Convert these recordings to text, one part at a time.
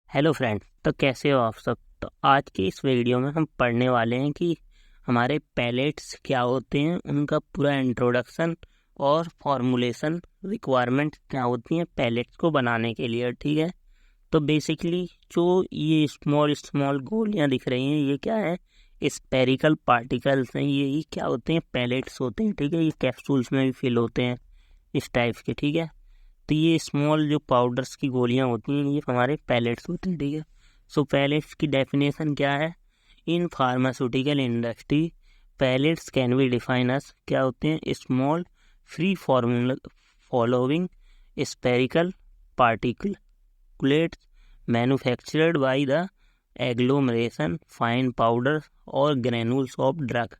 Hello friends. तो कैसे हो आप सब। तो आज की इस वीडियो में हम पढ़ने वाले हैं कि हमारे पैलेट्स क्या होते हैं, उनका पूरा इंट्रोडक्शन और फॉर्मूलेशन रिक्वायरमेंट क्या होती हैं पैलेट्स को बनाने के लिए। ठीक है। तो बेसिकली जो ये स्मॉल स्मॉल गोलियां दिख रही हैं ये क्या है, स्पेरिकल पार्टिकल्स हैं। ये क्या होते हैं, पैलेट्स होते हैं। ठीक है। ये कैप्सूल्स में भी फिल होते हैं इस टाइप के। ठीक है। तो ये स्मॉल जो पाउडर्स की गोलियां होती हैं ये हमारे पैलेट्स होते हैं। ठीक है। सो पैलेट्स की डेफिनेशन क्या है, in pharmaceutical industry pellets can be define as क्या होते हैं, small free formula following spherical particulates manufactured by the agglomeration fine powder और ग्रेनुल्स ऑफ ड्रग।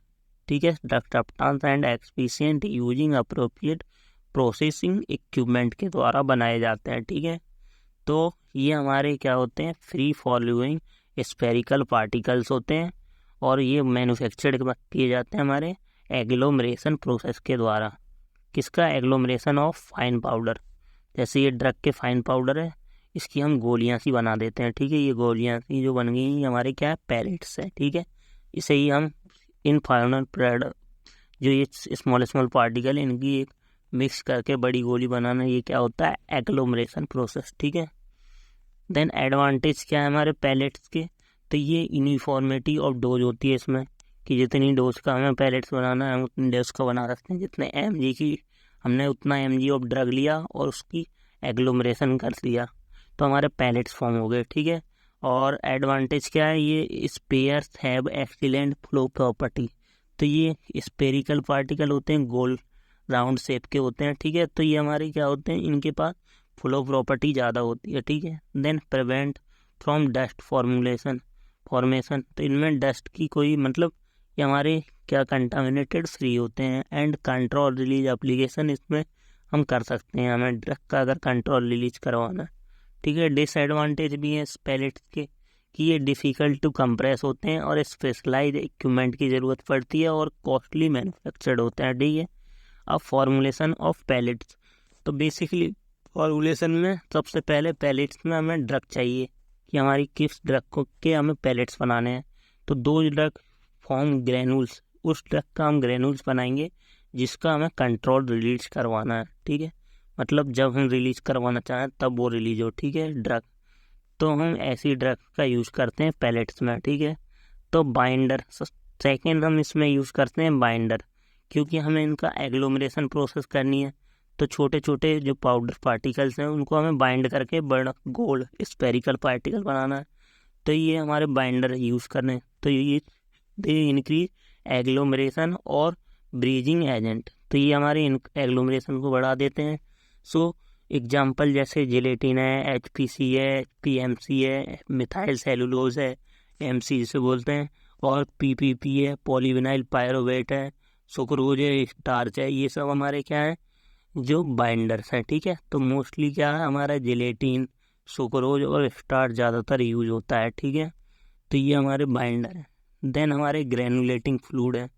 ठीक है। Drug substance and excipient using appropriate processing equipment के द्वारा बनाए जाते हैं। ठीक है। तो ये हमारे क्या होते हैं, फ्री फॉलोइंग स्पेरिकल पार्टिकल्स होते हैं और ये मैन्युफैक्चर्ड किए जाते हैं हमारे एग्लोमरेशन प्रोसेस के द्वारा। किसका, एग्लोमरेशन ऑफ फाइन पाउडर। जैसे ये ड्रग के फाइन पाउडर है, इसकी हम गोलियां सी बना देते हैं। ठीक है। ये गोलियां सी जो बन गई ये हमारे क्या है, पैलेट्स है। ठीक है। इसे ही हम इन फाइनल प्रोडक्ट जो ये स्मॉल स्मॉल पार्टिकल इनकी एक मिक्स करके बड़ी गोली बनाना, ये क्या होता है, एग्लोमरेशन प्रोसेस। ठीक है। देन एडवांटेज क्या है हमारे पैलेट्स के, तो ये यूनिफॉर्मिटी ऑफ डोज होती है इसमें, कि जितनी डोज का हमें पैलेट्स बनाना है हम उतनी डोज का बना सकते हैं। जितने mg की हमने उतना mg ऑफ ड्रग लिया और उसकी एग्लोमरेशन कर दिया तो हमारे पैलेट्स फॉर्म हो गए। ठीक है। और एडवांटेज क्या है, ये spheres have excellent flow property. तो ये स्पेरिकल पार्टिकल होते हैं, गोल राउंड शेप के होते हैं। ठीक है। तो ये हमारे क्या होते हैं, इनके पास फ्लो प्रॉपर्टी ज़्यादा होती है। ठीक है। Then prevent from dust formation. तो इनमें डस्ट की कोई मतलब ये हमारे क्या कंटामिनेटेड फ्री होते हैं। एंड कंट्रोल रिलीज एप्लीकेशन इसमें हम कर सकते हैं, हमें ड्रग का अगर कंट्रोल रिलीज करवाना है। ठीक है। डिसएडवांटेज भी है इस पैलेट्स के कि ये डिफ़िकल्ट टू कंप्रेस होते हैं और स्पेशलाइज इक्विपमेंट की ज़रूरत पड़ती है और कॉस्टली मैन्युफैक्चर्ड होते हैं। ठीक है। अब फॉर्मुलेशन ऑफ पैलेट्स। तो बेसिकली फॉर्मुलेशन में सबसे पहले पैलेट्स में हमें ड्रग चाहिए कि हमारी किस ड्रग को के हमें पैलेट्स बनाने हैं। तो दो ड्रग फॉर्म ग्रेनुल्स, उस ड्रग का हम ग्रेनुल्स बनाएंगे जिसका हमें कंट्रोल रिलीज करवाना है। ठीक है। मतलब जब हम रिलीज करवाना चाहें तब वो रिलीज हो। ठीक है, ड्रग। तो हम ऐसी ड्रग का यूज़ करते हैं पैलेट्स में। ठीक है। तो बाइंडर सेकेंड हम इसमें यूज़ करते हैं बाइंडर, क्योंकि हमें इनका एग्लोमरेशन प्रोसेस करनी है। तो छोटे छोटे जो पाउडर पार्टिकल्स हैं उनको हमें बाइंड करके बड़ा गोल स्पेरिकल पार्टिकल बनाना है। तो ये हमारे बाइंडर यूज़ करने, तो ये दे इंक्रीज एग्लोमरेशन और ब्रीजिंग एजेंट। तो ये हमारे एग्लोमरेशन को बढ़ा देते हैं। सो एग्जाम्पल जैसे जिलेटिन है, HPC है, PMC है, मिथाइल सेलुलोज है, MC जिसे बोलते हैं, और PPP है, पॉलीविनाइल पायरोवेट है, सुक्रोज है, स्टार्च है। ये सब हमारे क्या है, जो बाइंडर्स हैं। ठीक है। तो मोस्टली क्या है, हमारा जिलेटिन, सुक्रोज और स्टार्च ज़्यादातर यूज होता है। ठीक है। तो ये हमारे बाइंडर हैं। देन हमारे ग्रेनुलेटिंग फ्लूइड है।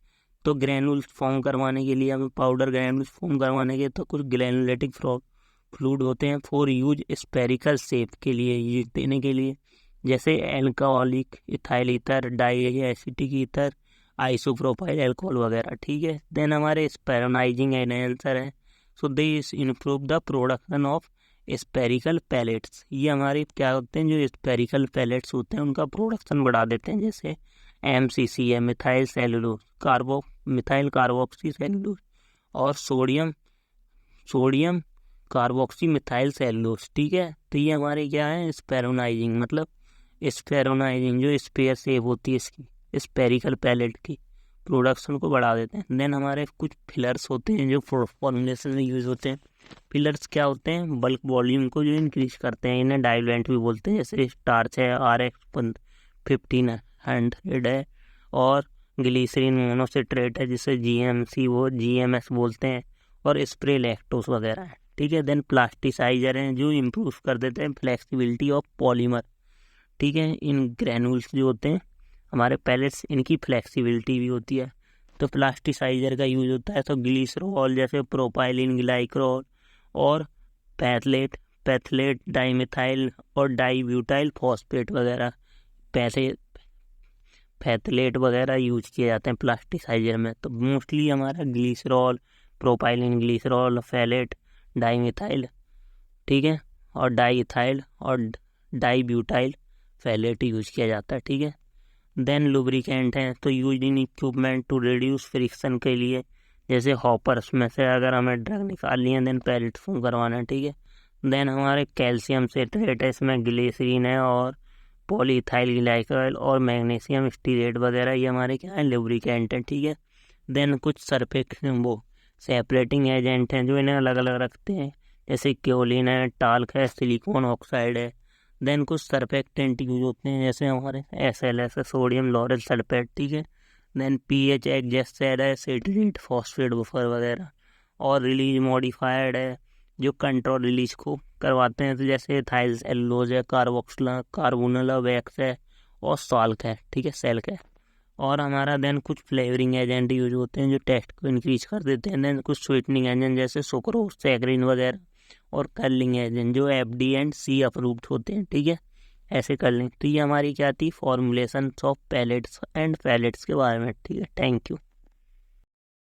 तो ग्रेनुल्स फॉर्म करवाने के लिए हमें पाउडर ग्रेनुल्स फॉर्म करवाने के तो कुछ ग्रेनुलेटिंग फ्लूइड होते हैं फॉर यूज स्पेरिकल शेप के लिए यूज देने के लिए, जैसे alcoholic ethyl ether, diacetic ether, isopropyl alcohol वगैरह। ठीक है। देन हमारे स्पेरोनाइजिंग एनहेंसर है। So this improve the production of spherical pellets. ये हमारे क्या होते हैं, जो स्पेरिकल पैलेट्स होते हैं उनका प्रोडक्शन बढ़ा देते हैं। जैसे MCC है, methyl cellulose methyl carboxy cellulose, और सोडियम कार्बोक्सी मिथाइल सेलुलोज। ठीक है। तो ये हमारे क्या है, स्पेरोनाइजिंग, मतलब स्पेरोनाइजिंग जो स्पेयर शेप होती है इसकी स्पेरिकल पैलेट की प्रोडक्शन को बढ़ा देते हैं। देन हमारे कुछ फिलर्स होते हैं जो फॉर्मुलेशन में यूज़ होते हैं। फिलर्स क्या होते हैं, बल्क वॉल्यूम को जो इंक्रीज करते हैं, इन्हें डाइल्यूएंट भी बोलते हैं। जैसे स्टार्च है, RX-1500 है, और ग्लिसरीन मोनोसिट्रेट है जिसे GMS बोलते हैं, और स्प्रे लैक्टोस वगैरह है। ठीक है। देन प्लास्टिसाइजर हैं जो इम्प्रूव कर देते हैं फ्लेक्सिबिलिटी ऑफ पॉलीमर। ठीक है। इन ग्रेनुल्स जो होते हैं हमारे पैलेट्स, इनकी फ्लेक्सिबिलिटी भी होती है। तो प्लास्टिसाइजर का यूज होता है तो ग्लिसरॉल जैसे प्रोपाइलिन ग्लाइकोल और पैथलेट पैथलेट, डाइमिथाइल और डाईब्यूटाइल फॉस्फेट वगैरह पैथलेट वगैरह यूज किए जाते हैं प्लास्टिसाइजर में। तो मोस्टली हमारा glycerol, propylene glycerol, Fallot, dimethyl, ठीक है, और डाईइथाइल और डाईब्यूटाइल फैलेट यूज किया जाता है, ठीक है। देन लुब्रिकेंट हैं तो use in equipment to reduce friction के लिए, जैसे हॉपर्स में से अगर हमें ड्रग निकालनी है देन पैलेट फॉर्म करवाना है, ठीक है। देन हमारे कैल्शियम सिट्रेट है, इसमें ग्लिसरीन है और पॉलीइथाइल ग्लाइकोल और मैग्नीशियम स्टीरेट वगैरह, ये हमारे क्या है, लुब्रिकेंट हैं, ठीक है। देन कुछ सेपरेटिंग एजेंट हैं जो इन्हें अलग अलग रखते हैं, जैसे क्योलिन है, टाल्क है, सिलिकॉन ऑक्साइड है। देन कुछ सरफेक्टेंट यूज होते हैं, जैसे हमारे SLS है, सोडियम लॉरेल सल्फेट, ठीक है। देन pH एडजस्टेड है, सिट्रेट, फॉस्फेट बफर वगैरह। और रिलीज मॉडिफाइड है जो कंट्रोल रिलीज को करवाते हैं, तो जैसे थाइल एल्लोज है, कार्बोनला वैक्स है और साल्क है, ठीक है, सेल्क है। और हमारा देन कुछ फ्लेवरिंग एजेंट यूज होते हैं जो टेस्ट को इंक्रीज कर देते हैं। देन कुछ स्वीटनिंग एजेंट जैसे सुक्रोज, सैकरिन वगैरह, और कलरिंग एजेंट जो FD एंड C अप्रूव्ड होते हैं, ठीक है, ऐसे कलरिंग। तो ये हमारी क्या थी, formulation of pellets and pellets के बारे में, ठीक है। Thank you.